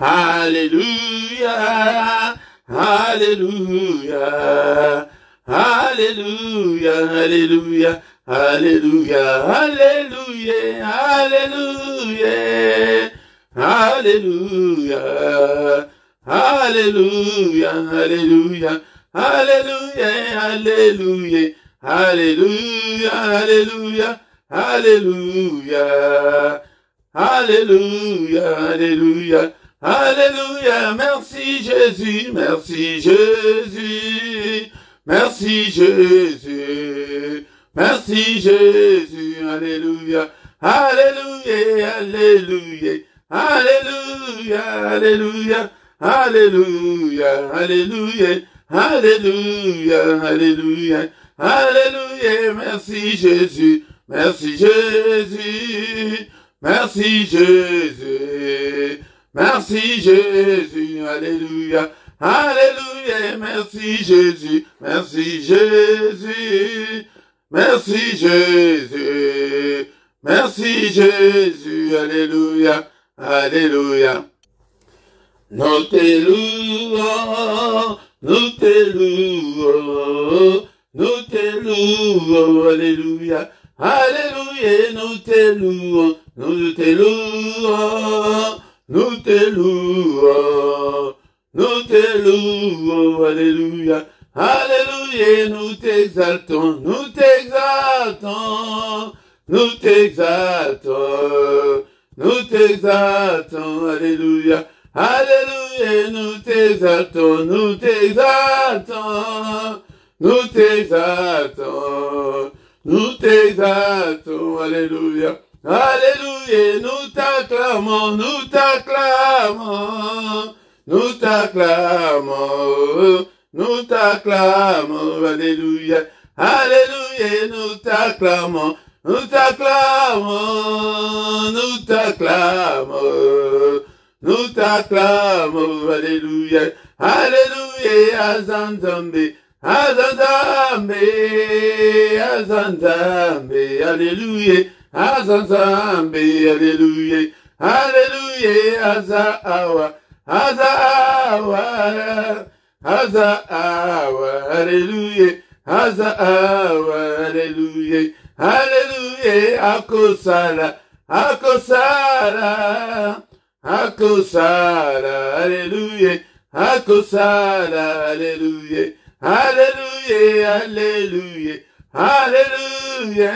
Alléluia, Alléluia, Alléluia, Alléluia, Alléluia, Alléluia, Alléluia, Alléluia, Alléluia, Alléluia, Alléluia, Alléluia, Alléluia, Alléluia, Alléluia, Alléluia, merci Jésus, merci Jésus, merci Jésus, merci Jésus, Alléluia, Alléluia, Alléluia, Alléluia, Alléluia, Alléluia, Alléluia, Alléluia, Alléluia, Alléluia, merci Jésus, merci Jésus, merci Jésus, merci Jésus, Alléluia, Alléluia, merci Jésus, merci Jésus, merci Jésus, merci Jésus, Alléluia, Alléluia. Nous te louons, nous te louons, nous te louons, Alléluia, Alléluia, nous te louons, nous te louons, nous te louons, nous te louons, Alléluia, Alléluia, nous t'exaltons, nous t'exaltons, nous t'exaltons, nous t'exaltons, Alléluia, Alléluia, nous t'exaltons, nous t'exaltons, nous t'exaltons, nous t'exaltons, Alléluia, Alléluia, nous t'acclamons, nous t'acclamons, nous t'acclamons, nous t'acclamons, Alléluia, Alléluia, nous t'acclamons, nous t'acclamons, nous t'acclamons, nous t'acclamons, Alléluia, Alléluia, Azanzambe, Azanzambe, Azanzambe, Alléluia, Azanzambe, Alléluia, Alléluia, Azaawa, Azaawa, Azaawa, Alléluia, Azaawa, Alléluia, Alléluia, Akosala, Akosala, Akosala, Alléluia, Akosala, Alléluia, Alléluia, Alléluia, Alléluia,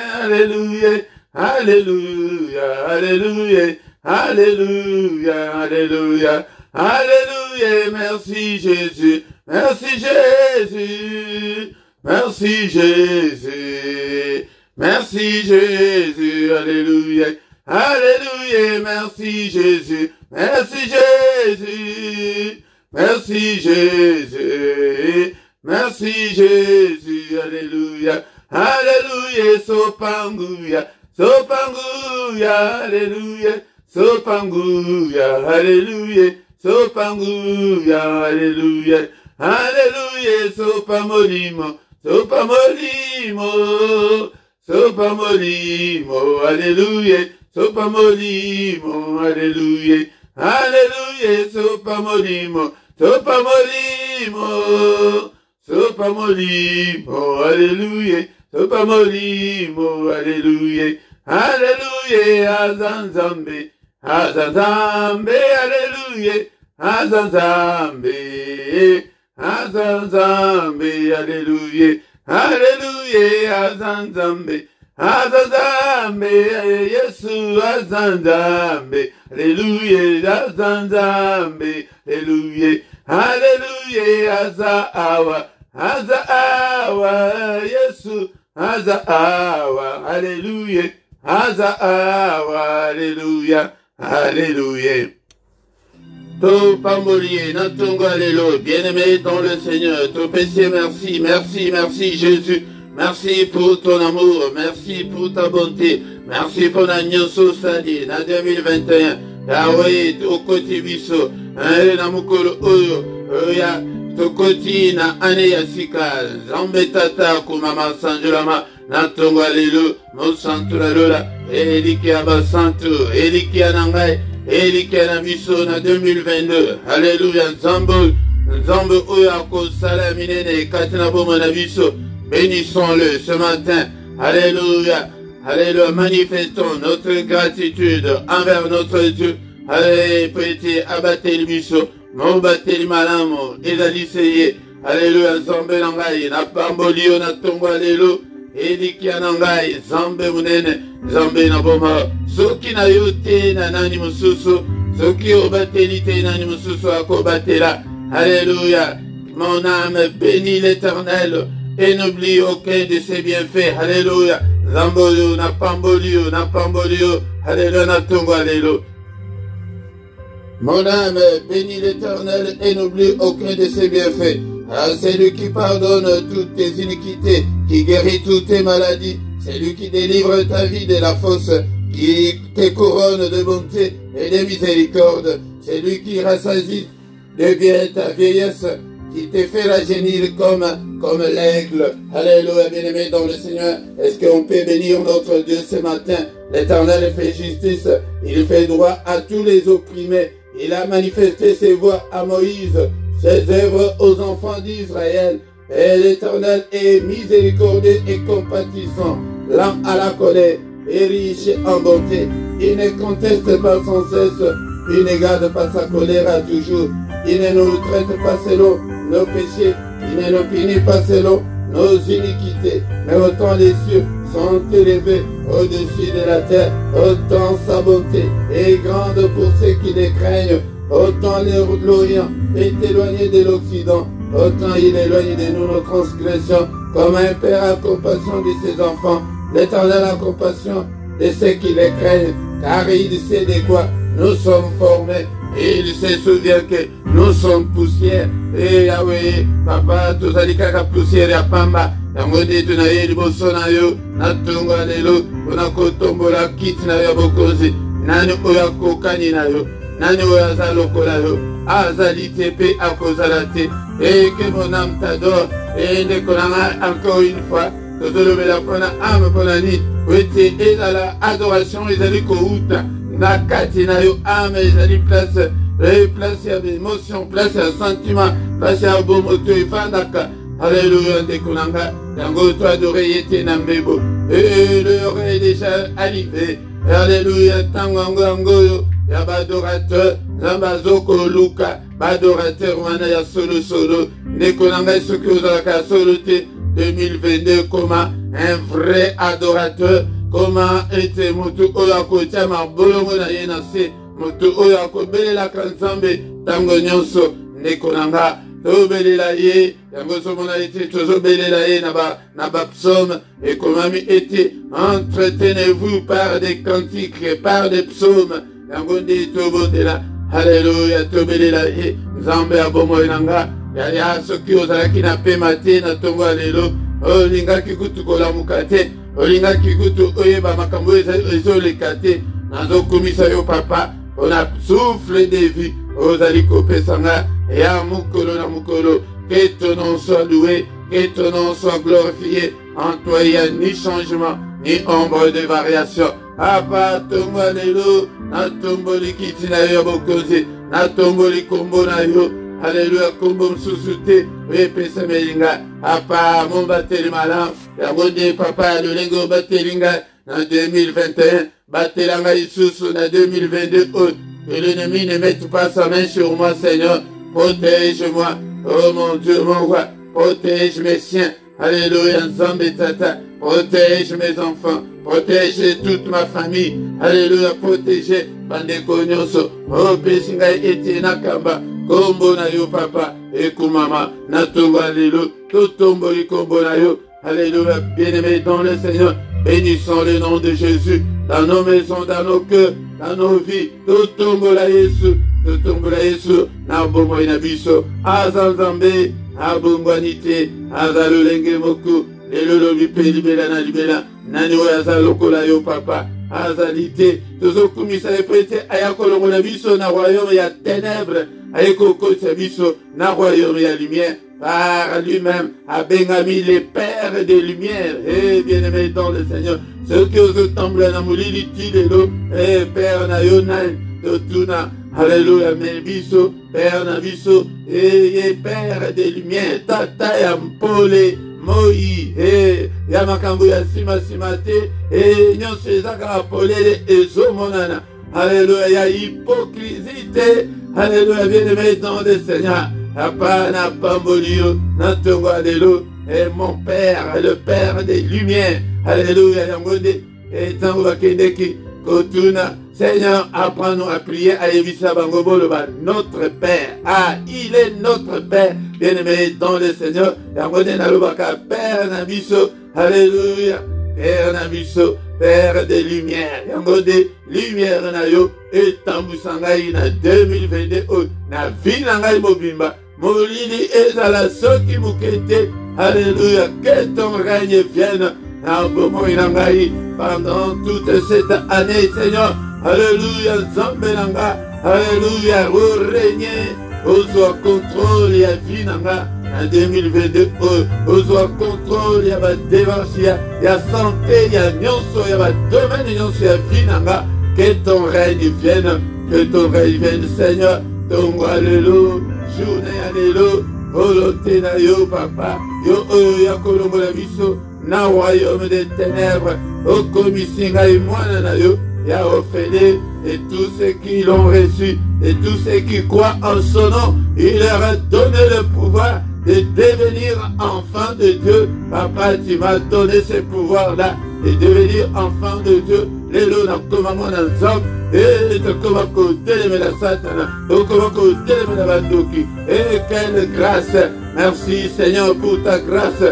Alléluia, Alléluia, Alléluia, Alléluia, Alléluia, merci Jésus, merci Jésus, merci Jésus, merci Jésus, Alléluia, Alléluia, merci Jésus, merci Jésus, merci Jésus, merci Jésus, Alléluia, Alléluia, Sopanguya, Sopanguya, Alléluia, Sopanguya, Alléluia, Sopanguya, Alléluia, Alléluia, Sopamolimo, Sopamolimo, Sopamolimo, Alléluia, Sopamolimo, Alléluia, Alléluia, Sopamolimo, Sopamolimo, Sopamolimo, Alléluia, Sopamolimo, Alléluia, Alléluia, Azanzambe, Azanzambe, Alléluia, Azanzambe, Azanzambe, Alléluia, Alléluia, Azanzambe, Azanzambe, Yesu, Azanzambe, Alléluia, Azanzambe, Alléluia, Alléluia, Azaawa, Azaawa, Yesu, Azaawa, Alléluia, Azaawa, Alléluia, Alléluia. Tout pambolier, natongo, alléluia, bien-aimé dans le Seigneur, tout péché, merci, merci, merci Jésus, merci pour ton amour, merci pour ta bonté, merci pour la nyoso sali, na 2021, Yahweh, tokoti biso, na mukolo oyo, oya, tokoti na ane ya sika, zambe tata kumama sanjulama, natongo alléluia, mosantu la lola, eliki abasantu, eliki anangai, Elikana biso na 2022. Alléluia. Nzambe oyo akosala minene kati na bomoi na biso. Bénissons-le ce matin. Alléluia. Alléluia. Manifestons notre gratitude envers notre Dieu. Alléluia. Prêtez abateli biso. Mobateli malamu. Ezali seye. Alléluia. Nzambe na ngai na pamboli yo na tongo lelo. Elikia na ngai Nzambe munene. Nzambe na boma. Soki na yo te na nani mususu. Soki obateli te nani mususu akobatela. Alléluia. Mon âme bénit l'Éternel et n'oublie aucun de ses bienfaits. Alléluia. Zambolio, na pambolio, na pambolio. Alléluia, na tongo, alléluia. Mon âme bénit l'Éternel et n'oublie aucun de ses bienfaits. C'est lui qui pardonne toutes tes iniquités, qui guérit toutes tes maladies. C'est lui qui délivre ta vie de la fosse, qui te couronne de bonté et de miséricorde. C'est lui qui rassasie de bien ta vieillesse, qui te fait rajeunir comme l'aigle. Alléluia, bien-aimé dans le Seigneur. Est-ce qu'on peut bénir notre Dieu ce matin? L'Éternel fait justice, il fait droit à tous les opprimés. Il a manifesté ses voies à Moïse, ses œuvres aux enfants d'Israël. Et l'Éternel est miséricordieux et compatissant, lent à la colère et riche en bonté. Il ne conteste pas sans cesse, il ne garde pas sa colère à toujours. Il ne nous traite pas selon nos péchés, il ne nous punit pas selon nos iniquités. Mais autant les cieux sont élevés au-dessus de la terre, autant sa bonté est grande pour ceux qui les craignent. Autant l'Orient est éloigné de l'Occident, autant il éloigne de nous nos transgressions. Comme un père a compassion de ses enfants, l'Éternel a compassion de ceux qui les craignent, car il sait de quoi nous sommes formés. Et il se souvient que nous sommes poussière. Et Yahweh, papa, tous les cas poussière ya pamba. Yango nde tunaye liboso na yo, na tongo lelo, ona kotombola kiti na yo bokonzi. Nani oyo akokani na yo, nani oyo aza lokola yo, azali te pe akozala te. Et que mon âme t'adore. Et ndeko nanga encore une fois, tozolobela mpona âme mpona nini. Wete ezala adoration ezali kouta. Na kati na yo âme ezali place ya émotion, place ya sentiment, place ya bomoto efandaka. Alléluia, ndeko nanga, yango to adoré yete na mbebo. Et l'heure est déjà arrivée. Alléluia, tango yango ya badorateur, zamba zoko luka, badorateur wana ya solo. Ndeko nanga soki ozalaka solo te 2022 comme un vrai adorateur. Comment était mutu oyo akotia mabolongo na ye na se, mutu oyo akobelelaka Nzambe ntango nyonso. Ndeko nanga tobelela ye, yango somona ete tozobelela ye na bapsaume. Ekomami ete entretenez-vous par des cantiques, par des psaumes. Yango nde tobondela. Alléluia, tobelela ye Nzambe ya bomoi nanga. Yaya soki ozalaki na pema te na tongo ya lelo, olingaki kutu kolamuka te, olingaki kutu oyeba makambo ezoleka te, nazokumisa yo papa mpona souffle de vie ozali kopesa nga ya mokolo na mokolo. Que ton nom soit loué, que ton nom soit glorifié. En toi il n'y a ni changement ni ombre de variation. Papa tongo lelo natomboli kiti na yo bokonzi, natomboli kombo na yo. Alléluia, kombo msusu te oyepesa melinga. Papa mobateli malamu yango nde papa lolenge obateli ngai na 2021, batelanga lisusu na 2022 oyo. Que l'ennemi ne mette pas sa main sur moi, Seigneur. Protège-moi, oh mon Dieu, mon roi. Protège mes siens. Alléluia, Nzambe tata. Protège mes enfants. Protège toute ma famille. Alléluia, protège bandeko nyonso. Oh, pesinga ete nakamba. Kombo na yo papa. Ekumama. Natonga lelo. Totomboli kombo na yo. Alléluia, bien-aimé dans le Seigneur. Bénissons le nom de Jésus. Dans nos maisons, dans nos cœurs, dans nos vies. Totombola Yesu. Totombola Yesu. Na bomoi na biso. Aza Nzambe. Abongwanite. Aza lolenge moku. Lelo lobi pe libela na libela. Nani oyo aza lokola yo papa. Azali te. Tozokumisa epete ayakolongo na biso na royaume ya ténèbres. Ayekokotisa biso na royaume ya lumière. Par lui-même, a bengami les pères des lumières. Et bien-aimé dans le Seigneur, ceux qui osent trembler na mulili tilelo, et père na yo nani, totuna Alléluia mebiso Père na biso eye Père des lumières tata ya mpole moi ya makambo ya sima te nyonso ezaka polele ezomonana Alléluia ya hypocrisie te Alléluia bien-aimé dans le Seigneur apana pambolio na tongo alléluia et mon Père le Père des lumières Alléluia yangonde et tango bakendeki kotuna Seigneur, apprends-nous à prier à Evisa Bangobolo, notre Père. Ah, il est notre Père. Bien-aimé dans le Seigneur. Yamone Nalubaka, Père Nabiso. Alléluia. Père Nabiso, Père des lumières. Yamone, lumière nayo. Et Tambusangaï na 2022. Na Vinangaï Mobimba. Molili ezala soki mukete. Alléluia. Que ton règne vienne. Na Bomo Inangaï. Pendant toute cette année, Seigneur. Alléluia, Zambelanga, Alléluia, vous régnez, vous avez contrôle, ya Vinanga, en 2022, vous avez contrôle, ya ba démarche, ya santé, ya nyonso, ya ba domaine, nyonso, ya Vinanga, que ton règne vienne, Seigneur, ton Alléluia, journée, Alléluia, volonté na yo, papa, yo, ya kolongo la biso, na royaume des ténèbres, au komissinga et moi, na yo, ya Ophélie et tous ceux qui l'ont reçu et tous ceux qui croient en son nom, il leur a donné le pouvoir de devenir enfants de Dieu. Papa, tu m'as donné ce pouvoir-là de devenir enfant de Dieu. Les lots n'ont commandé dans hommes et te commandent de la satana, te commandent de la bandoki. Et quelle grâce! Merci Seigneur pour ta grâce.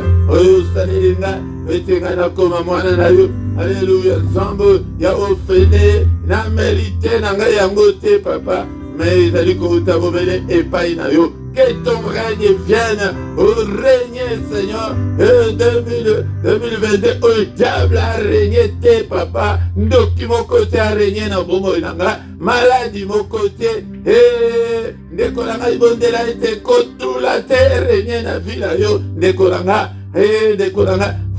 Alléluia, Zambo, ya ofele, na mérité, na nga yango te, papa, mais il a dit que tu as obéi et pas inayo. Que ton règne vienne, au règne, Seigneur, 2022, au diable a régné, te, papa, ndoki mon côté a régné, na bomo inanga, maladie mon côté, ndekolanga ibondela ete kotula te, régné na vila yo, ndekolanga,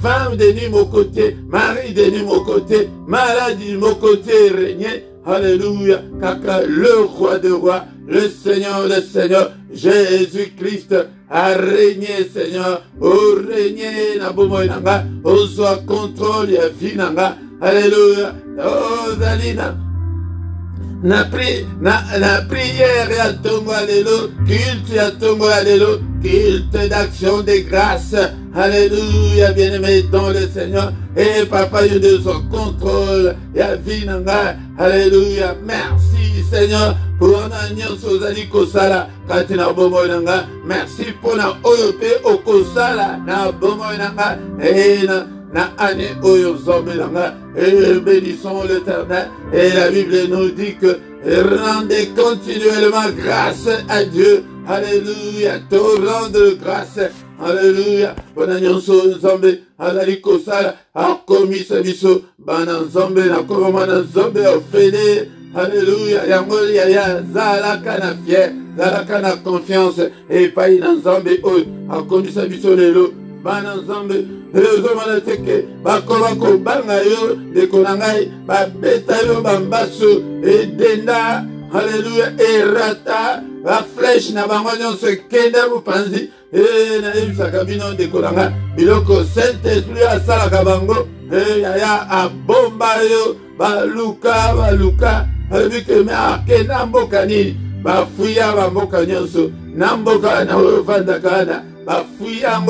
femme de nuit mon côté, mari de nuit mon côté, maladie de mon côté, régner. Alléluia, kaka le roi de rois, le Seigneur, Jésus-Christ a régné, Seigneur, au régner, na bomo inanga, au soit contrôle, ya vinanga, alléluia, oh Zalina. Na prière ya tongo alléluia, culte ya tongo alléluia, culte d'action de grâce, alléluia, bien-aimé dans le Seigneur, et papa, je de son contrôle, ya vinanga, alléluia, merci Seigneur, pour un nyonso zali kosala, katina bomo inanga, merci pour na oyope okosala, na bomo inanga, et na année oyo zombelanga, et bénissons l'Éternel, et la Bible nous dit que rendez continuellement grâce à Dieu, alléluia, torrent de grâce, alléluia, bona nyonso nzambe, alali kosala, akomisa biso, bana nzambe, nakoma na nzambe, ofele, alléluia, yango ya zalaka na fier, zalaka na confiance, et pas na nzambe oyo, akomisa biso lelo, bana nzambe, ezomana teke bakoma kobanga yo ndeko na ngai babeta yo bambaso edenda haleluya erata bafleshe na bango nyonso ekenda mopanzi nayebisaka bino ndeko na ngai biloko saint esprit asalaka bango yaya abomba yo baluka alobi ke me akenda mboka nini bafuya bamboka nyonso na mboka na oyo vandaka wana bafuya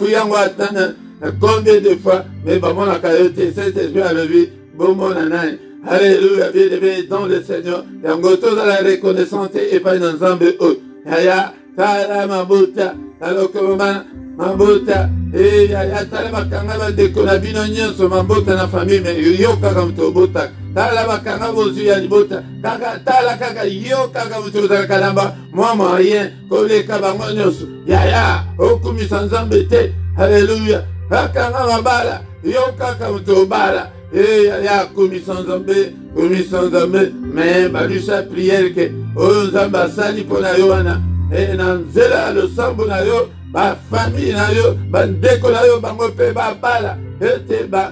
yango atana combien de fois, mais bon, mon accueil, cet esprit a levé, bon, mon anaï. Alléluia, bien-aimé dans le Seigneur. Yangoto dans la reconnaissance et pas dans Zambé. Yaya, Tala Mabota, Talokoma, Mabota, et Yaya, Tala Makanga, Dekonabino, Nyon, Mabota, la famille, mais Yoka comme Tobota. Tala Makanga, Bosu, Yanibota, Tala Kaka, Yoka comme Tozakalamba, moi, rien, Kole Kabamonios, Yaya, Okumi Sanzambete, Alléluia. Akanga mabala, yo kaka mutobala, ya commission zambe, mais balusha prière que o zamba sali pona yo wana, na nzela lo sambo na yo, ba famille na yo, ba ndeko na yo bango pe ba bala, ete ba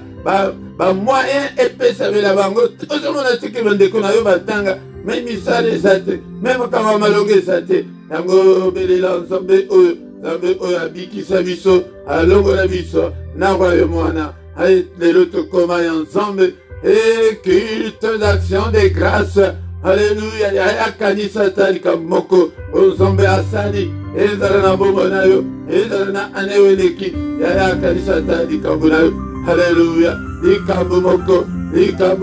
moyen epesa vela bango, ozomona tiki ba ndeko na yo batanga, même misale zate, même kama malonge zate. Yango belela nzambe oyo, nzambe oyo abikisa biso, alongola biso, na royaume wana. Aye lelo tokoma ya nzambe, et culte d'action de grâce. Alléluia, yaya kanisa talika moko, nzambe asali, ezala na bombo na yo, ezala na aneweleki, yaya kanisa talika mbona yo. Alléluia, likambo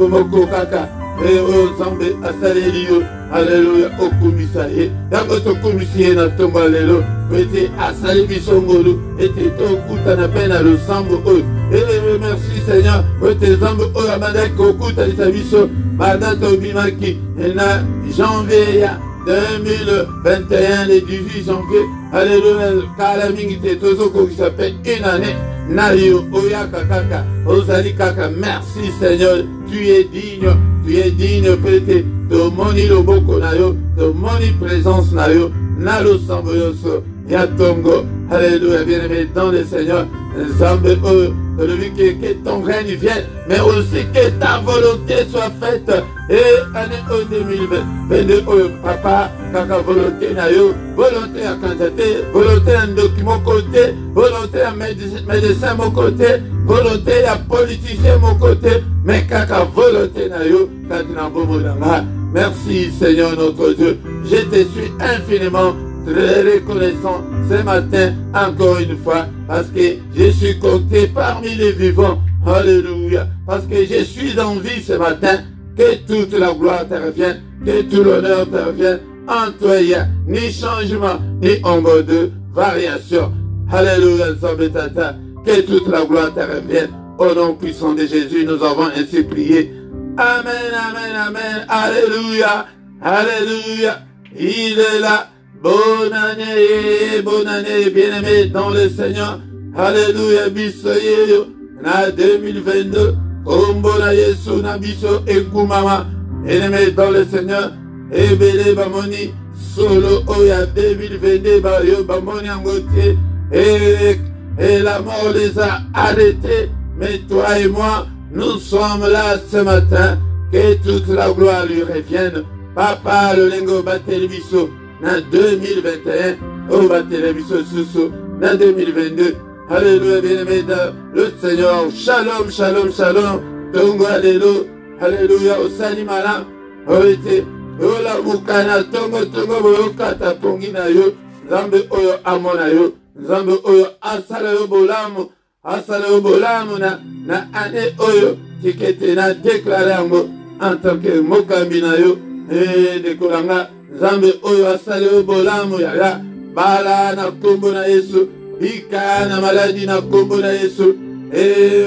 moko kaka, nzambe asali yo. Alléluia, okumisa ye, yango tokumisi ye na tomba lelo, ete asali biso ngolu, ete tokuta na pe na losambo oyo. Merci Seigneur, ete nzambe oyo abandaki okutanisa biso, banda tobimaki na janvier ya 2021, le 18 janvier. Alléluia, kala mingi te tozokokisa pe une année. Nayo oyaka kaka, ozali kaka. Merci Seigneur, tu es digne peut-être. Tomoni loboko na yo, tomoni présence na yo, na losambo yoso, ya tongo. Alléluia, bien-aimé dans le Seigneur, Nzambe oyo, que ton règne vienne, mais aussi que ta volonté soit faite. Et année 2022, oyo papa, kaka volonté na yo, volonté à candidater, volonté à document côté, volonté à médecin mon côté, volonté à politicien mon côté, mais kaka volonté na yo, katina bobo nanga. Merci Seigneur notre Dieu, je te suis infiniment très reconnaissant ce matin encore une fois parce que je suis compté parmi les vivants. Alléluia, parce que je suis en vie ce matin. Que toute la gloire te revienne, que tout l'honneur te revienne. En toi, il n'y a ni changement, ni ombre de variation. Alléluia, Nzambe Tata, que toute la gloire te revienne. Au nom puissant de Jésus, nous avons ainsi prié. Amen, amen, amen. Alléluia, alléluia. Il est là. Bonne année, bien-aimé dans le Seigneur. Alléluia, bisoye, na 2022. Kombo na Yesu na biso ekumama. Bien-aimé dans le Seigneur. Ebele bamoni solo oya 2022 ba yo bamoni angote. Et la mort les a arrêtés. Mais toi et moi, nous sommes là ce matin. Que toute la gloire lui revienne. Papa, le lingo batelibiso. Na 2021, au batelibiso susu. Na 2022. Alléluia, bien-aimé le Seigneur. Shalom, shalom, shalom. Tongo, alléluia. Alléluia, au salimala. Oete. Ola mukana, tongo, tongo, boyokata, pongi na yo. Nzambe oyo amona yo. Nzambe oyo asala yo bolamu. Asala yo bolamu na ane oyo. Tikete na déclaré yango. En tant que mokambi na yo. Dekolanga. Nzambe oyo asala yo bolamu ya. Bala na kombo na Yesu. Bika na maladi na kombo na Yesu.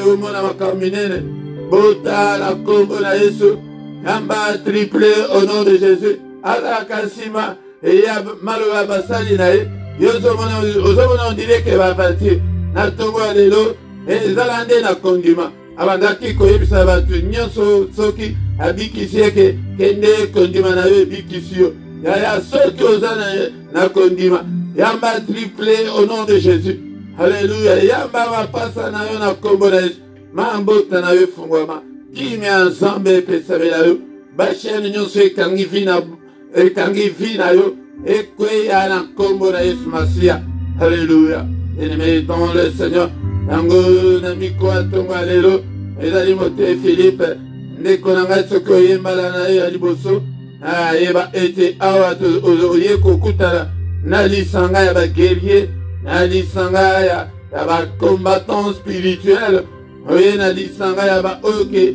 Umona makaminene. Bota na kombo na Yesu. Yamba triplé au nom de Jésus. Ala kasima. Et ya malo ya basali na ye. Ozomona on dirait que va partir. Na tongo alelo. Et zalande na kondima. Abandaki koyebisa batu nyonso soki abikisi eke kende kondima na yo ebikisi yo. Ya soki oza na kondima. Yamba triplé au nom de Jésus. Alléluia. Yamba mapasa na yo na kombo na Yesu. Mambota na yo fungwama. Kimia nzambe pesabela yo. Bachene nyonso ekangi vina yo. Ekweya na kombo na Yesu Masia. Alléluia. Bien-aimé dans le Seigneur. Yango na miko atongo alelo. Ezali mote Philippe. Ndeko na ngai soki oyembala na ye ya liboso. Yeba ete awa oye kokutana. Na lisanga ya ba guerrier, na lisanga ya ba combattant spirituel, oye na lisanga ya ba oke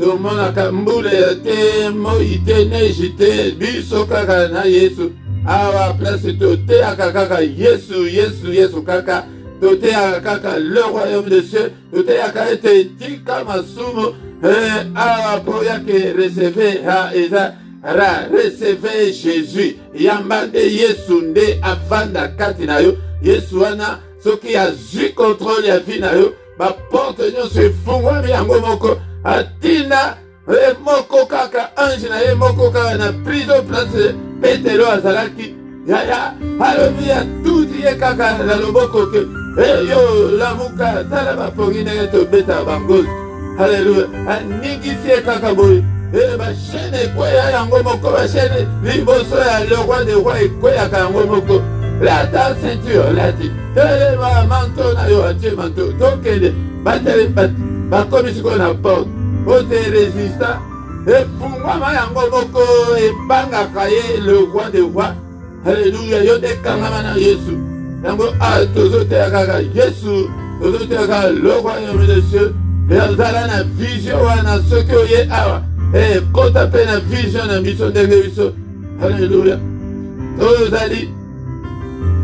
tomona kambule te mo ite neji te biso kaka na Yesu. Awa place tote akaka Yesu kaka tote akaka le royaume des cieux tote akaka ete tika masumo awa po yake recever ha eza recevez Jésus. Yambande Yesu nde avanda kati na yo. Yesu wana soki azwi contrôle ya vie na yo. Ba porte nyonso efungwami yango moko. Atina moko kaka ange na ye moko kaka na prison place Petelo azalaki. Yaya alobia tuti ye kaka na loboko ke. Yo lamuka tala bapongi ndenge tobeta bangozi. Alléluia. Aningisi ye kaka boye. et ma chaîne est quoi yango moko, ma chaîne liboso ya le roi des rois et quoi yango moko. La ta ceinture, la ti. Et ma manteau na yo, ati manteau. Donc batele bat, ba comme si qu'on a porte. Ote résistant. Et pour moi ma yango moko et banga kaye le roi des rois. Alléluia, yo de kangama na Yesu. Yango a tozo te kaka Yesu, tozo te kaka le royaume des cieux. Et azala na vision wana soki oye awa. Et kota pe na vision na biso ndenge biso. Alléluia.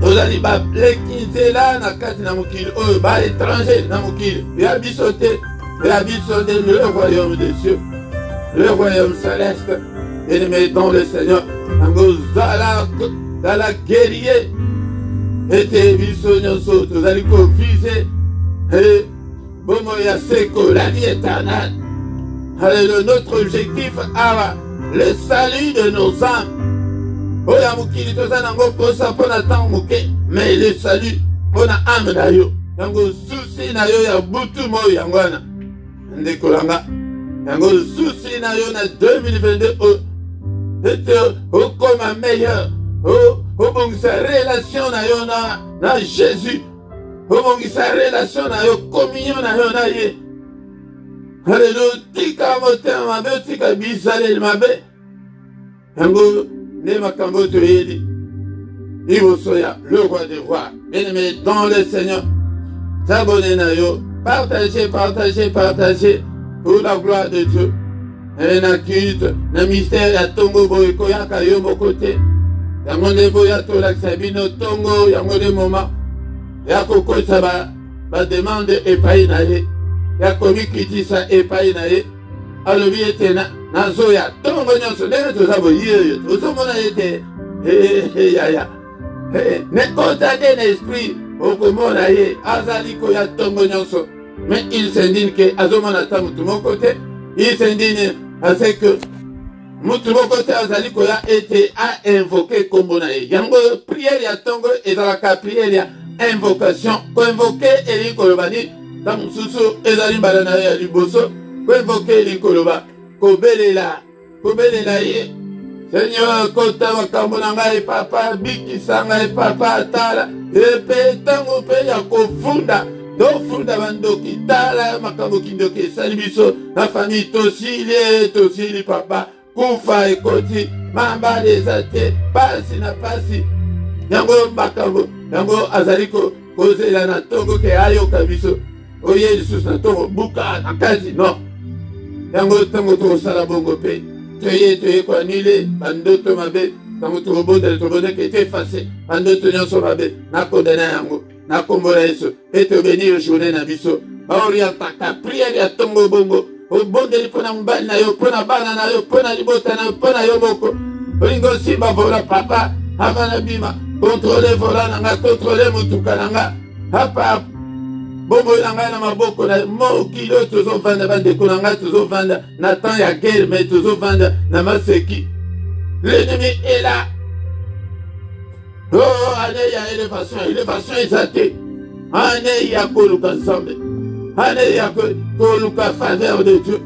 Tozali ba lekinzela na kati na mokili oyo ba étranger na mokili. Ya biso te, ya biso de le royaume des cieux. Le royaume céleste. Bien-aimé dans le Seigneur. Yango zala guerrier. Ete biso nyonso tozali ko viser et bomo ya seko la vie éternelle. Alléluia, notre objectif awa le salut de nos âmes. Oya mukili toza nango posa pona temps moke, mais le salut pona âme na yo. Yango souci na yo ya butu mo yangwana. Ndeko langa. Yango souci na yo na 2022 ete okoma meilleur. Obongisa relation na yo na Jésus. Obongisa relation na yo, communion na yo na ye. Alléluia, tika motema mabe, tika bisaleli mabe. Yango ne makambo toyeli. Ibosoya, le roi des rois. Bien-aimé dans le Seigneur. S'abonner na yo. Partagez, partagez, partagez. Pour la gloire de Dieu. Et na culte, na mystère ya tongo boye koyaka yo mokote. Yango nde boya tolakisa bino tongo yango nde moma ya kokosa ba demande epai na ye ya komikitisa epai na ye alobi ete nazoya tongo nyonso ndenge toza boye tozomona ete yaya nekota te na esprit okomona ye azali koya tongo nyonso mais il s'indigne ke azomona ta mutu moko te. Il s'indigne parce que mutu moko te azali koya ete a invoqué kombo na ye. Yango prière ya tongo ezalaka prière ya invocation. Ko invoquer eli koloba ni tam susu ezali mbala na ye ya liboso. Ko invoquer eli koloba kobelela ye. Seigneur kota makambo na ngai papa bikisa ngai papa atala epe tango pe ya kofunda dofunda bandoki tala makambo kindoki esali biso na famille tosili papa kufa ekoti mambala eza te pasi na pasi yango makambo yango azali kozela na tongo ke ayoka biso oye lisusu na tongo buka na kati non yango ntango tokosala bongo mpe toye koanile bandoto mabe ntango tokobondeke ete efase bandoto nyonso mabe nakondana yango na kombo na Yesu ete obéir journée na biso baorientaka prière ya tongo bongo obondeli mpona mobali na yo mpona bana na yo mpona libota na yo mpona yo moko olingi osimba vola papa ava na bima kontrole vola na nga kontrole motuka na nga apa bomoi na ngai na maboko na mokili oyo tozovanda bandeko na ngai tozovanda na temps ya guerre mais tozovanda na maseki l'ennemi est là. Oh, année ya élévation eza te. Année ya koluka nzambe. Année ya koluka faveur de Dieu.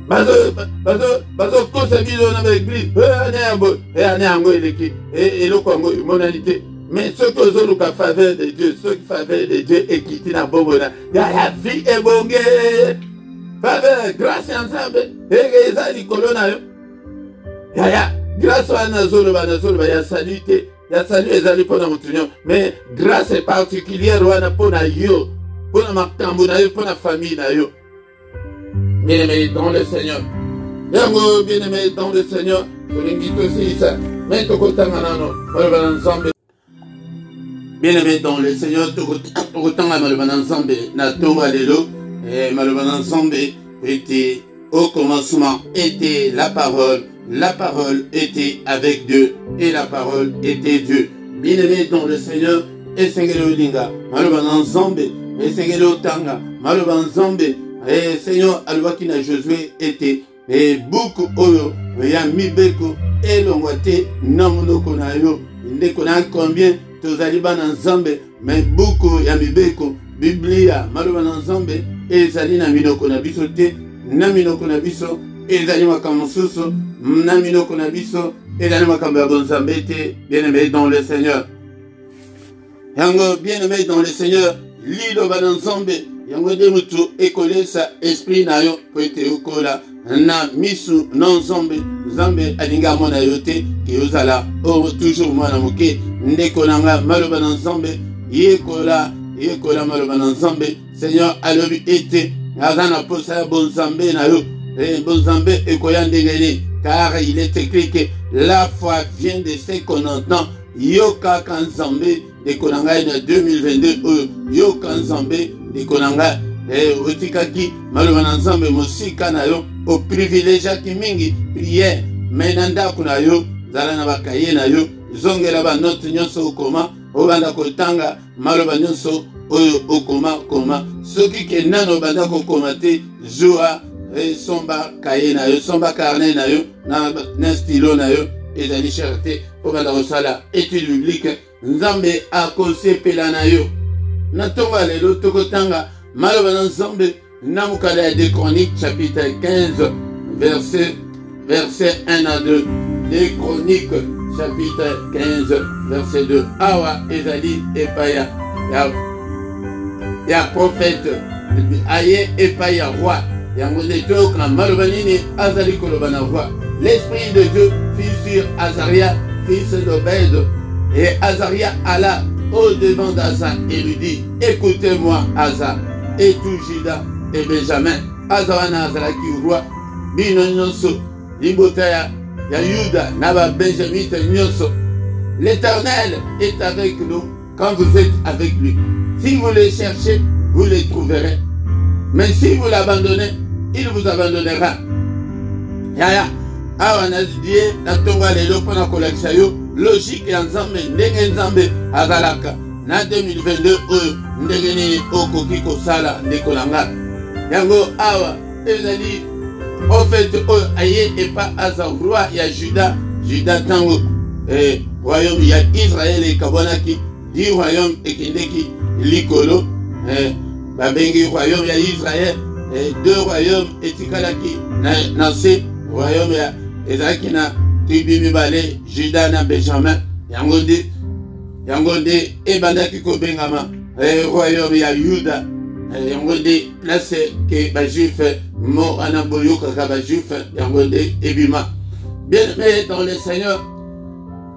Bazo kosa bino na l'église. Année ya bo, année yango eleki. Eloko yango monalité. Mais ceux qui ozoluka faveur de Dieu, ceux qui faveur de Dieu ekiti na bombo na. Ya vie ebonge. Faveur, grâce ya nzambe. Eza likolo na yo. Ya grâce wana nazoloba ya saluté ya salut ezali pona mutunyo mais grâce particulière wana pona yo pona makambo na yo pona famille na yo. Bien-aimé dans le Seigneur yango bien-aimé dans le Seigneur olingi tosisa mais tokotanga nano maloba na nzambe. Bien-aimé dans le Seigneur tokotanga maloba na nzambe na tonga lelo maloba na nzambe était au commencement était la parole était avec Dieu et la parole était Dieu. Bien-aimé dans le Seigneur, et Seigneur Linga, Maloban Zambe, et Seigneur Tanga, Maloban Zambe, et Seigneur Alwakina Josué était, et beaucoup oyo, ya mibeko, et l'onwate, namonoko na yo, ndeko na combien, tozaliban en Zambe, mais beaucoup ya mibeko, Biblia, Maloban Zambe, et Zalina minoko na biso te, na minoko na biso, ezali makambo mosusu na minoko na biso ezali makambo ya bonzambe te. Bien-aimé dans le Seigneur, yango bien-aimé dans le Seigneur, liloba na nzambe yango nde mutu ekolesa esprit na yo po ete okola na misu na nzambe. Nzambe alingi amona yo te ke ozala toujours mwana moke. Ndeko na nga maloba na nzambe yekola maloba na nzambe. Seigneur alobi ete aza na posa ya bonzambe na yo. Bonzambe ekoya ndenge nini, car il est écrit que la foi vient de ce qu'on entend. Yoka kanzambe ndeko na ngai na 2022 yoka nzambe ndeko na ngai otikaki maloba na nzambe mosika na yo o privilégiaki mingi prière. Mais na ndako na yo zala na bakaye na yo zongela ba note nyonso okoma obanda kotanga maloba nyonso oyo okoma soki ke nano banda kokoma te zwa somba kaye na yo, somba carnet na yo na stylo na yo ezali cherté obanda kosala étude biblique. Nzambe akosepela na yo. Na tongo lelo tokotanga maloba na nzambe na mokala ya Deux Chroniques chapitre 15 verset 1 à 2. Deux Chroniques chapitre 15 verset 2. Awa ezali epaya ya prophète aye epai ya roi yango nde toyoka maloba nini azali koloba na roi. L'esprit de Dieu fut sur Azaria fils d'Obed, et Azaria alla au-devant d'Asa et lui dit, écoutez-moi Asa et tout Juda et Benjamin. Asa wana azalaki roi bino nyonso libota ya Yuda na Benjamin nyonso. L'Éternel est avec nous quand vous êtes avec lui. Si vous le cherchez, vous le trouverez. Mais si vous l'abandonnez, il vous abandonnera. Yaya, awa na die na tonga lelo pona kolakisa yo logique ya nzambe ndenge nzambe azalaka na 2022 oyo ndenge nini okoki kosala ndeko na nga. Yango awa ezali prophète oyo aye epa aza roi ya Juda tango royaume ya Israël ekabwanaki di royaume ekendeki likolo babengi royaume ya Israël deux royaumes etikalaki na se royaume ya ezalaki na tribu mibale Juda na Benjamin. Yango nde ebandaki kobengama royaume ya Yuda. Yango nde place ke bajuif mo ana boyokaka bajuif yango nde ebima. Bien-aimé dans le Seigneur,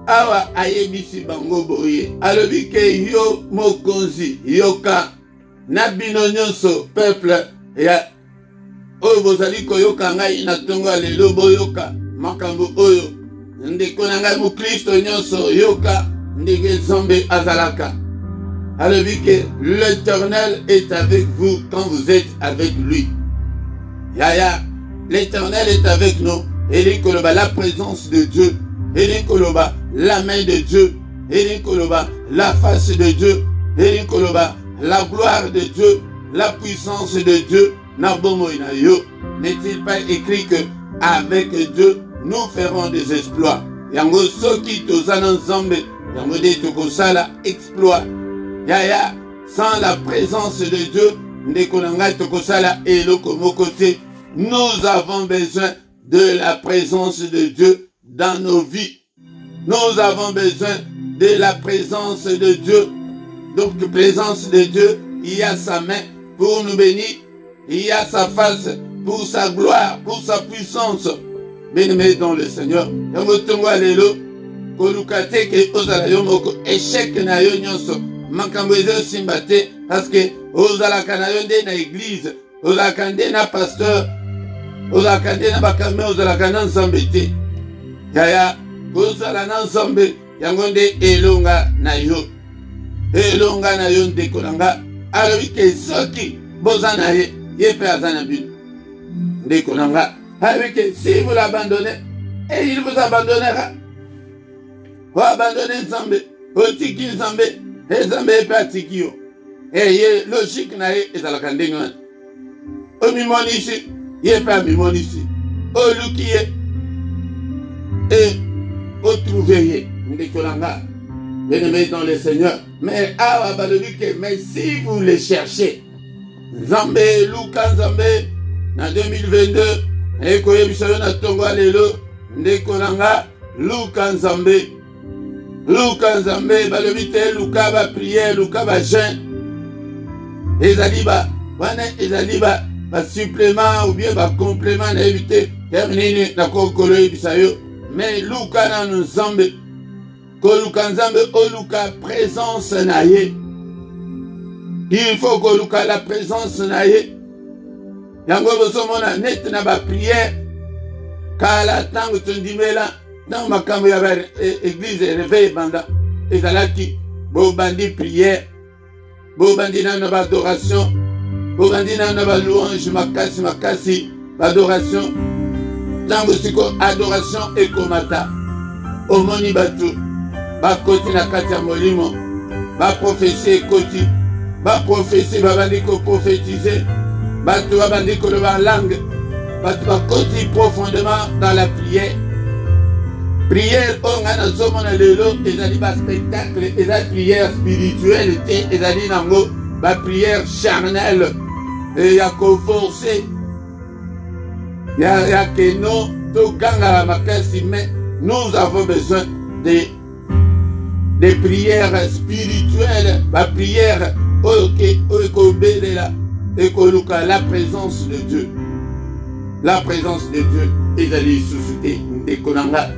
awa ayebisi bango boye alobi ke yo mokonzi yoka na bino nyonso peuple ya oyo bozali koyoka ngai na tongo ya lelo boyoka makambo oyo ndeko na ngai mokristo nyonso yoka ndenge nzambe azalaka. Alobi ke l'Éternel est avec vous quand vous êtes avec lui. Yaya, l'Éternel est avec nous. Eli koloba la présence de Dieu. Eli koloba la main de Dieu. Eli koloba la face de Dieu. Eli koloba la gloire de Dieu. La puissance de Dieu. N'est-il pas écrit que avec Dieu nous ferons des exploits? Yango soki tozana nzambe yango de tokosala exploit. Yaya, sans la présence de Dieu ndeko nanga tokosala eloko mokote. Nous avons besoin de la présence de Dieu dans nos vies. Nous avons besoin de la présence de Dieu. Donc présence de Dieu, il y a sa main pour nous bénir. Il y a sa face pour sa gloire, pour sa puissance. Bien-aimé dans le Seigneur. Yamotongo alelo, kolukate ke ozala yomoko échec na yo nyonso. Makambo ezo simbate parce que ozala kana yo nde na église, ozala kande na pasteur, ozala kande na bakame, ozala kana nzambe te. Yaya, ozala na nzambe yango nde elonga na yo. Elonga na yo ndeko nanga. Alobi ke soki boza na ye. Si vous l'abandonnez, et il vous abandonnera. Vous abandonnez Nzambe, vous tiki Nzambe, et Nzambe est pas tiki yo. Et il logique na ye, et ça la kandeng. Au mimon ici, il est pas mimon ici. Au lukiye, et au trouver, Ndikolanga, bien-aimé dans le Seigneur. Mais awa balobike, mais si vous le cherchez, Nzambe, Luka Nzambe, en 2022, ekoyebisa na tongo lelo ndeko nanga luka nzambe. Luka nzambe balobi te luka ba prière, luka ba jeûne. Ezali ba wana ezali ba supplément ou bien ba complément na éviter terminer na kokolo yebisa yo. Mais luka na nzambe ko luka nzambe o luka présence na ye. Il faut que luka la présence na ye. Yango bozomona net na ba prière kala tango tondimela dans makambo ya église réveil banda ezalaki bo bandi prière bo bandi na ba adoration bo bandi na ba louange makasi adoration tango siko adoration ekomata omoni batu bakoti na kati ya molimo ba prophétie ekoti ba prophétie babandi ko prophétiser batu babandi ko ba langue batu bakoti profondément dans la prière. Prière on a na zomona lelo ezali ba spectacle ezali prière spirituelle te ezali nango ba prière charnelle et ya ko forcer ya keno to ganga makasi, mais nous avons besoin des prières spirituelles, ba prière la présence de Dieu. La présence de Dieu ezali suscité ndekonanga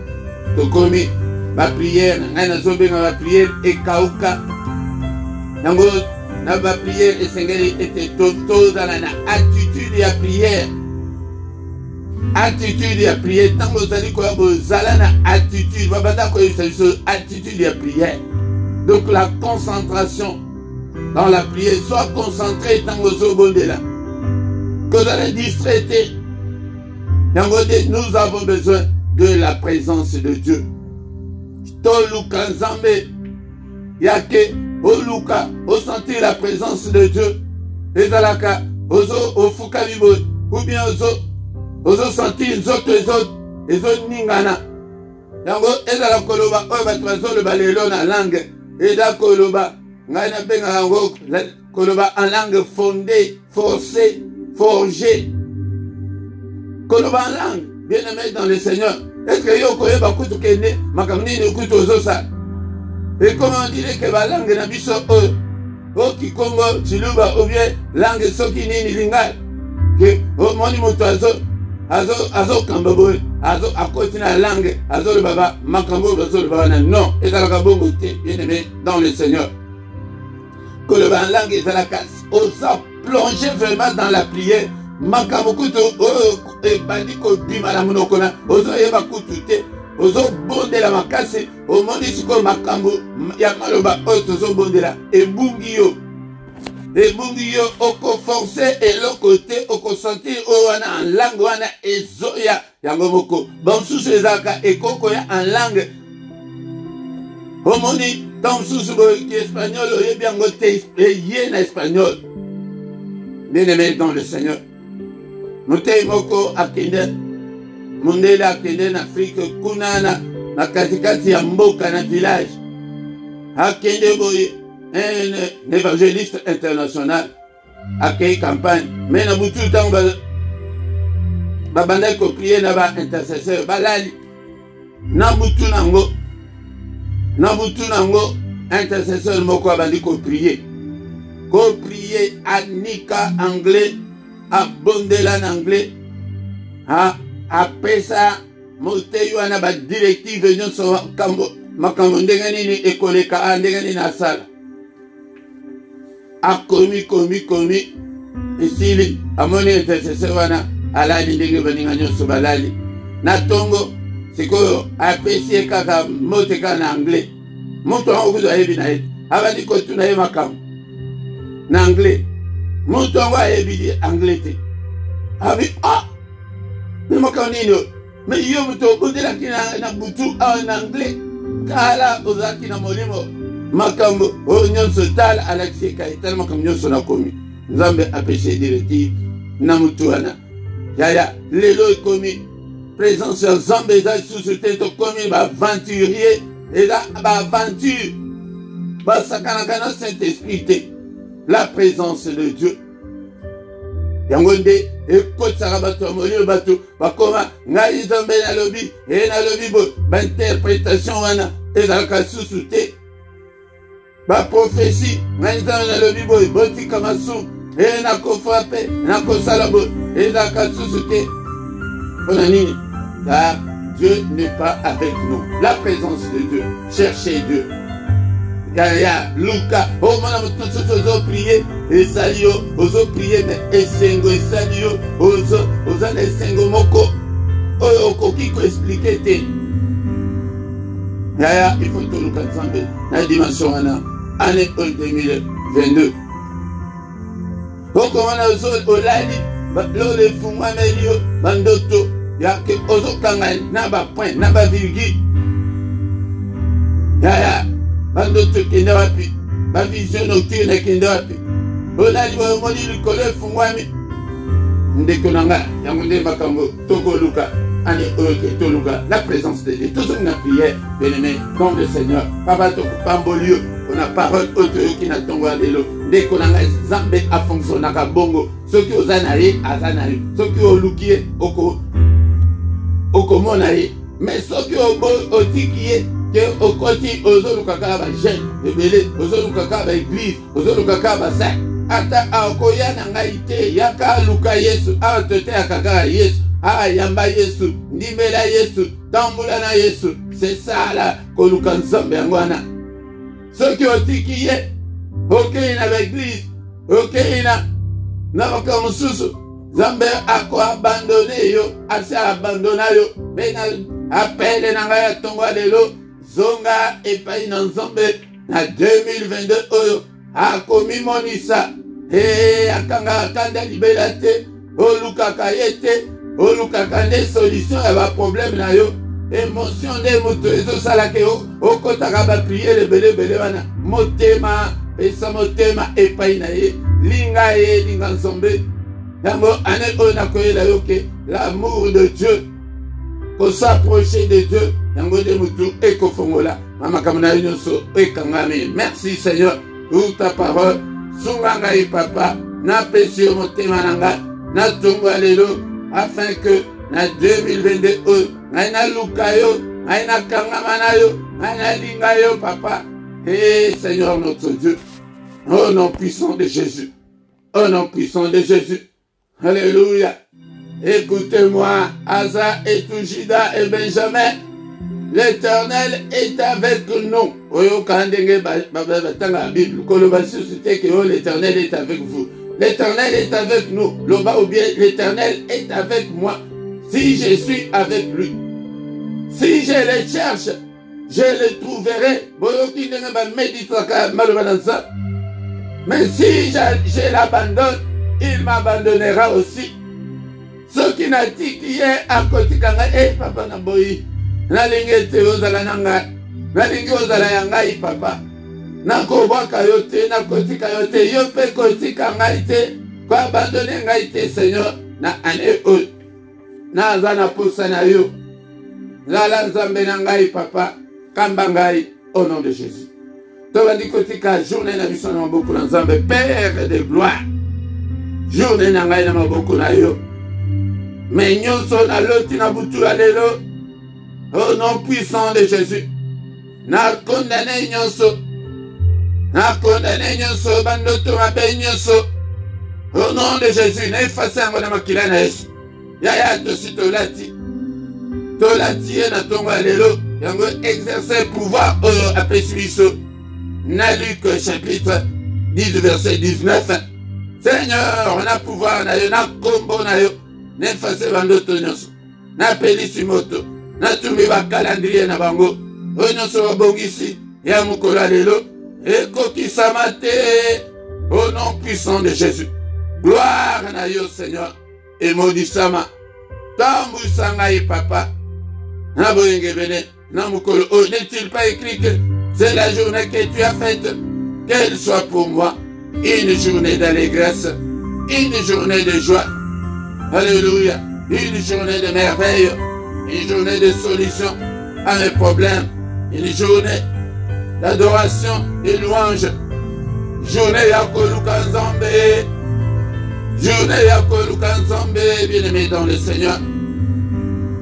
tokomi ba prière ngana zobenga ba prière ekauka nango na ba prière esengeli ete toza na attitude ya prière. Attitude ya prière tango zali ko bozala na attitude babanda ko attitude ya prière. Donc la concentration dans la prière, sois concentré tango zobondela ko zala distraité. Nous avons besoin de la présence de Dieu. Toluka nzambe yake oluka sentir la présence de Dieu. Ezalaka ozo ofuka bibo ou bien ozo sentir nzoto ezo ningana. Yango ezala koloba oyo bato bazoloba lelo na langue eza koloba ngai na benga yango koloba en langue fondée, forcée, forgée. Koloba en langue, bien aimé dans le Seigneur. Est-ce que yo koyeba kutu kende makamni ni kutu ozosa? Et comment on dirait que la langue na biso o kikongo chiluba ou bien langue soki nini lingal que o moni moto azo kambobo azo akoti na langue azo le baba makambo azo le baba non ezalaka bongo te, bien aimé dans le Seigneur. Koloba en langue ezalaka osa plonger vraiment dans la prière. Makambo kutu bandi ko bima na monoko na ozo yeba kutu te ozo bondela makasi omoni siko makambo ya maloba oyo tozo bondela ebungi yo oko forcer eloko te oko sentir oyo wana en langue wana ezoya yango moko bansusu ezalaka ekoko ya en langue omoni tant susu ki espagnol oyebi yango te eye na espagnol. Bien-aimé dans le Seigneur, Mutei moko akende mundele akende na Afrique kuna na katikati ya mboka na village akende boye un évangéliste international akei campagne mais na butu tango babanda ko prier na ba intercesseur balali na butu nango intercesseur moko abandi ko prier anika anglais abondela en anglais apesa moteyo wana ba directive nyonso makambo ndenge nini ekoleka ndenge nini asala akomi esili amoni intercesseur wana alali ndenge baninga nyonso balali na tongo sikoyo apesi kaka mote kaka na anglais moto wango kuzo ayebi na ye abandi kotuna ye makambo na anglais moto wango ayebi anglais te abi mais makambo nini mais yo moto obodelaki na butu en anglais kala ozalaki na molimo makambo oyo nyonso tala alakisi ekai tala makambo nyonso nakomi nzambe apesi directive na mutu wana yaya lelo ekomi présence ya nzambe eza lisusu te tokomi baaventurier eza baaventure basakanaka na Saint-Esprit te la présence de Dieu yango nde ekotisaka bato ya molimo bato bakoma ngai nzambe nalobi nalobi bo bainterprétation wana ezalaka susu te baprofesi ngai nzambe nalobi boye botika masumu nakofrape nakosala boye ezalaka susu te mpona nini car Dieu n'est pas avec nous. La présence de Dieu, cherchez Dieu. Ya Luka, oh mon amour, tout ce que vous priez, et salio, vous priez, mais esengo, et salio, vous allez esengo moko, oh, kiko expliquer te. Ya, il faut tout Luka Nzambe, la dimension wana, année 2022. Oh, comment on a olali, l'eau de fumwa melio, bandoto, yake ozokanga na ba point na ba virgule ya bandoto kende wapi ba vision nocturne kende wapi olali wa moni likolo efungwami ndeko nanga yango nde makambo tokoluka ani oke toluka la présence de Dieu toujours na prière bien-aimé nom le Seigneur papa tokupambolio on a parole autre qui na tongo lelo ndeko nanga Nzambe a fonctionnaka bongo soki ozana ye azana ye soki olukie okomona ye mais soki otiki ye ke okoti ozolukaka bagene ebele ozolukaka baeglise ozolukaka basa ata akoya na ngai te yaka aluka Yesu aototeyaka kaka Yesu ayamba Yesu ndimela Yesu tambula na Yesu c'est ça la koluka Nzambe yango wana soki otiki ye okei na baeglise okei na makambo mosusu Nzambe ako abandone yo asi abandona yo bena apele na ngai atongo lelo zonga epai na Nzambe na 2022 oyo akomimonisa akanga kanda libela te olukaka ye te olukaka nde solution ya baproblème na yo émotion nde moto ezosalaka okotaka bapriere ebelebele wana motema pesa motema epai na ye linga ye linga Nzambe yango ane oyo nakoyela yo ke l'amour de Dieu ko s'approcher de Dieu yango nde mutu ekofongola makambo na yo nyonso ekangami. Merci Seigneur pour ta parole sunga ngai papa napesi yo motema na ngai natonga lelo afin que na 2022 oyo ngai naluka yo ngai nakangama na yo ngai nalinga yo papa. Seigneur notre Dieu, au nom puissant de Jésus, au nom puissant de Jésus. Alléluia. Écoutez-moi, Asa et Toujida et Benjamin, l'Éternel est avec nous. L'Éternel est avec vous. L'Éternel est avec nous. Ou bien l'Éternel est avec moi. Si je suis avec lui, si je le cherche, je le trouverai. Mais si je l'abandonne, il m'abandonnera aussi. Ce qui n'a dit qui est à côté de papa Naboyi, nalingi te ozala nanga, nalingi ozala yangai papa. Nakobwaka yo te, nakotika yo te, yo pe kotika ngai te, ko abandonner ngai te Seigneur na ane oyo. Naza na posa na yo. Lala Nzambe na ngai papa, kamba ngai au nom de Jésus. Tobandi kotika journée na biso na maboko na Nzambe Père de gloire. Journée na ngai na maboko na yo. Mais nyonso na loti na butu ya lelo au nom puissant de Jésus. Na condamné nyonso. Na condamné nyonso bandoto mabe nyonso. Au nom de Jésus, na efface yango na makila na Yesu. Yaya tosi tolati. Tolati na tongo ya lelo yango exercer pouvoir oyo apesi biso. Na Luc chapitre 10 verset 19. Seigneur, on a pouvoir na yo na kombo na yo. N'efface bandoto nyonso. Na pelisi moto. Na tumbi ba calendrier na bango. Oyo nyonso babongisi ya mokolo lelo. Ekokisama te. Au nom puissant de Jésus. Gloire na yo Seigneur. Et maudissama. Tambousa ngai papa. Na boyenge bene. Na mokolo. Oh, n'est-il pas écrit que c'est la journée que tu as faite? Qu'elle soit pour moi une journée d'allégresse. Une journée de joie. Alléluia. Une journée de merveille. Une journée de solution à mes problèmes. Une journée d'adoration et louange. Journée ya koluka Nzambe. Journée ya koluka nzambe, bien-aimé dans le Seigneur.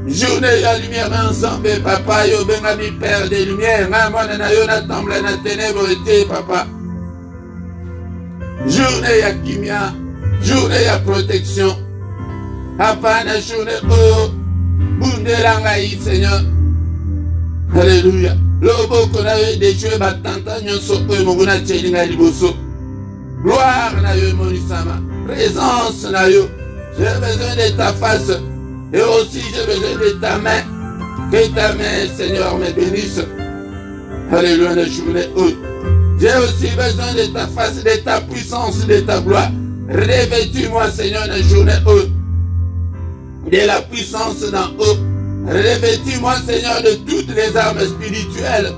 Journée ya lumière ensemble, papa, yo bengami Père des lumières, mwana na yo na temble na ténèbres été, papa. Journée ya kimia, journée ya protection. Papa, na journée oh, bundelanga yi, Seigneur. Alléluia. Loboko na yo déjoué batanta nyonso oyo monguna tchelinga liboso. Gloire na yo monisama. Présence na yo. J'ai besoin de ta face. Et aussi j'ai besoin de ta main. Que ta main, Seigneur, me bénisse. Alléluia, la journée haute. J'ai aussi besoin de ta face, de ta puissance, de ta gloire. Revêtis-moi, Seigneur, la journée haute. De la puissance d'en haut. Revêtis-moi, Seigneur, de toutes les armes spirituelles.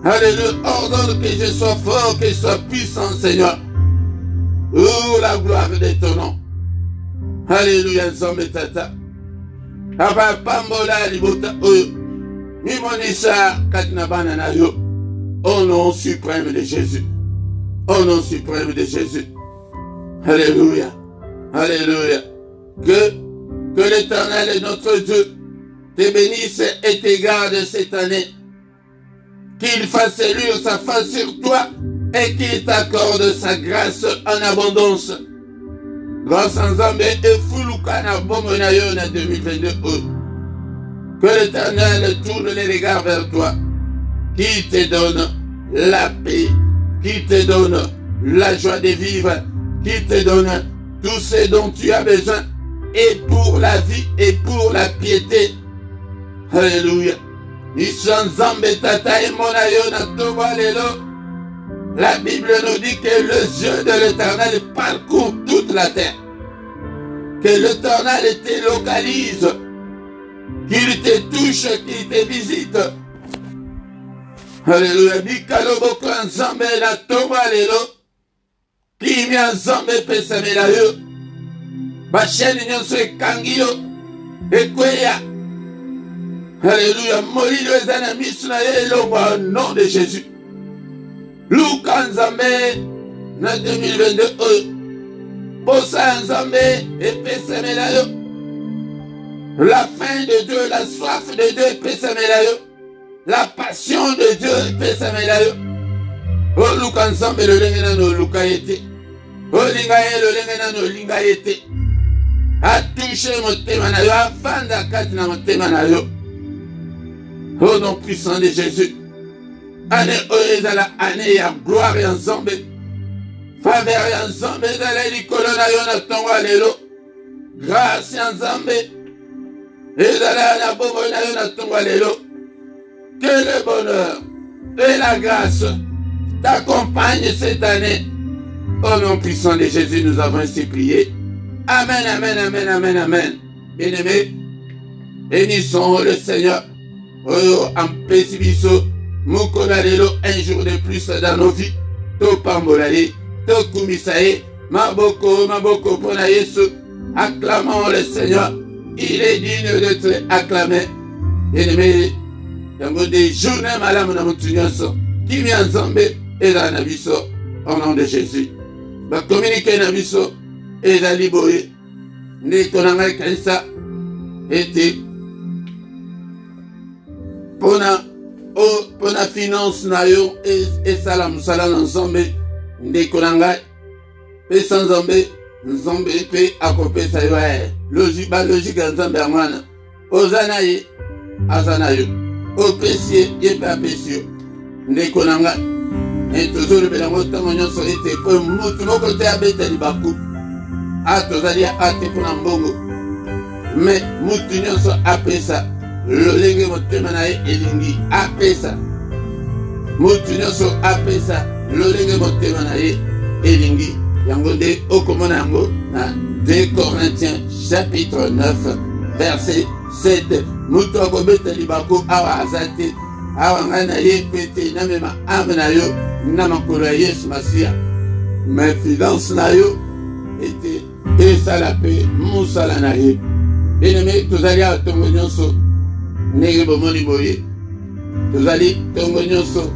Alléluia, ordonne que je sois fort, que je sois puissant, Seigneur. Oh, la gloire de ton nom. Alléluia, nzambe tata. Papa pambola libota oyo. Mimonisa katina bana na yo. Au nom suprême de Jésus. Au nom suprême de Jésus. Alléluia. Alléluia. Que l'Éternel, notre Dieu, te bénisse et te garde cette année. Qu'il fasse luire sa face sur toi et qu'il t'accorde sa grâce en abondance. Grâce à Nzambe et Fulukana Bomonayo en 2022. Que l'Éternel tourne les regards vers toi, qui te donne la paix, qui te donne la joie de vivre, qui te donne tout ce dont tu as besoin, et pour la vie et pour la piété. Alléluia. La Bible nous dit que les yeux de l'Éternel parcourent toute la terre. Que l'Éternel te localise, qu'il te touche, qu'il te visite. Alléluia. Bikaloboko nzambe na tomba lelo. Kimi nzambe pesamela yo. Basheni nyonso ekangi yo. Ekweya. Alléluia. Molilo ezana misu na ye elongo au nom de Jésus. Luka nzambe na 2022. Bosa nzambe epesamela yo. La faim de Dieu, la soif de Dieu epesamela yo. La passion de Dieu epesamela yo. O luka nzambe lolenge nano luka yete. O linga ye lolenge nano linga yete. A touché motema na yo, a fanda kati na motema na yo. Au nom puissant de Jésus. Année oezala année ya gloire ya nzambe. Faveur ya nzambe ezala likolo na yo na tongo lelo. Grâce ya nzambe ezala na bombo na yo na tongo lelo. Que le bonheur et la grâce t'accompagnent cette année. Au nom puissant de Jésus, nous avons ainsi prié. Amen, amen, amen, amen, amen. Bien-aimés, bénissons le Seigneur. Oyo ampesi biso mukona lelo un jour de plus dans nos vies. To pambolale, to kumisaye, maboko, maboko pona Yesu. Acclamons le Seigneur. Il est digne d'être acclamé. Bien-aimés, yango des journées malamu na mutu nyonso. Kimi ya nzambe eza na biso au nom de Jésus. Ba communiquer na biso ezali boye. Ndeko na ngai kanisa ete pona finance na yo esala musala na nzambe ndeko na ngai. Pesa nzambe, nzambe pe akopesa yo logique ya nzambe ya mwana. Oza na ye, aza na yo. Opesi ye pe apesi yo. Ndeko na ngai. Tozolobela ngo ntango nyonso ete po mutu moko te abeta libaku. Tozali ate mpona mbongo. Me mutu nyonso apesa lolenge motema na ye elingi. Apesa. Mutu nyonso apesa lolenge motema na ye elingi. Yango nde okomona yango na 2 Corinthiens chapitre 9 verset 7. Mutu akobeta libaku awa azate. Awa ngai na ye pete na mema ame na yo na makolo ya Yesu Masiya. Mais finance na yo ete esala pe musala na ye. Bien-aimé, tozali awa tongo nyonso ndenge bomoni boye. Tozali tongo nyonso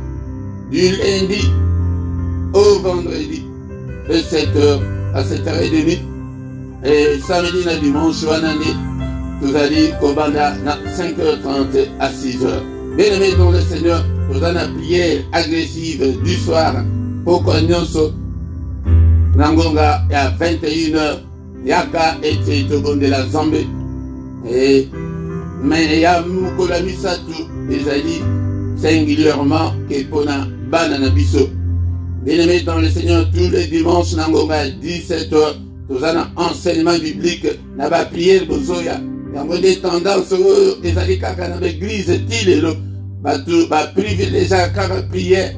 du lundi au vendredi de 7h à 7h30. Et samedi na dimanche, nous allons Kobanda à 5h30 à 6h. Bien-aimés dans le Seigneur, nous allons la prière agressive du soir pour qu'on Nangonga à 21h. Yaka et Togon de la Zambie. Et mais ya Mukola Misatu, les alliés singulièrement que Pona Banana Bisso. Bien-aimés dans le Seigneur, tous les dimanches, Nangonga à 17h, nous avons un enseignement biblique, n'a pas prié le Bozoya. Il y a des tendances, les alliés kaka dans l'église, Tilelo, bah privilégier kaka prière.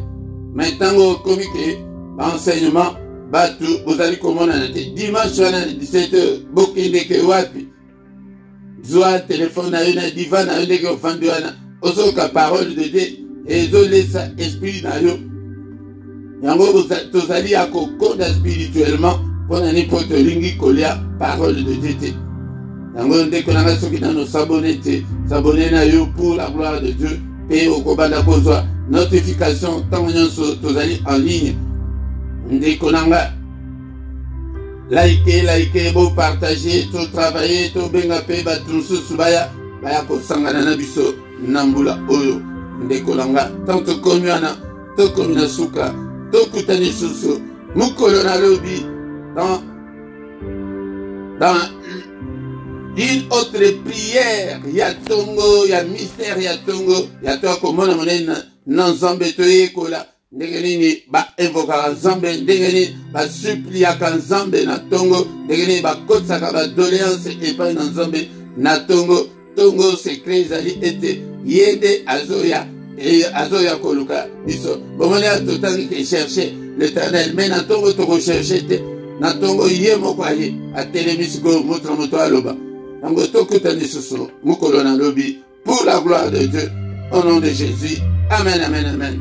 Maintenant, comme que l'enseignement, vous allez comment on a été dimanche à 17h, Bokinde ke wapi. Zoa téléphone à une divan à une que vendu à aussi que parole de Dieu et zo laisse esprit na yo. Yango vous allez à concorder spirituellement pour n'importe lingi kolia parole de Dieu. Yango dès que l'on a ceux qui nous s'abonner na yo pour la gloire de Dieu et au kobanda kozwa notification tant nous allez en ligne. Dès qu'on a likez, vous partagez, tout travailler, tout bengape, tout subaya, baya ko sangana na biso nambula oyo. Dès qu'on a tant que commuana, tout comme na suka, tout kutani susu, mukolo na lobi dans une autre prière, il y a tongo, il y a mystère, il y a tongo, il y a toi comme on a monnaie non zambé toye kola. Ndengeni ba invoka Nzambe, ndengeni ba suppliaka Nzambe na tongo, ndengeni ba kotsaka ba doléance epai na Nzambe na tongo. Tongo secret ezali ete yende azoya koluka biso. Bomoni atotali ke chercher l'Éternel, mais na tongo toko chercher te, na tongo ye moko aye atelemisi ko moto moto aloba. Nango tokutani susu mukolo na lobi pour la gloire de Dieu au nom de Jésus. Amen, amen, amen.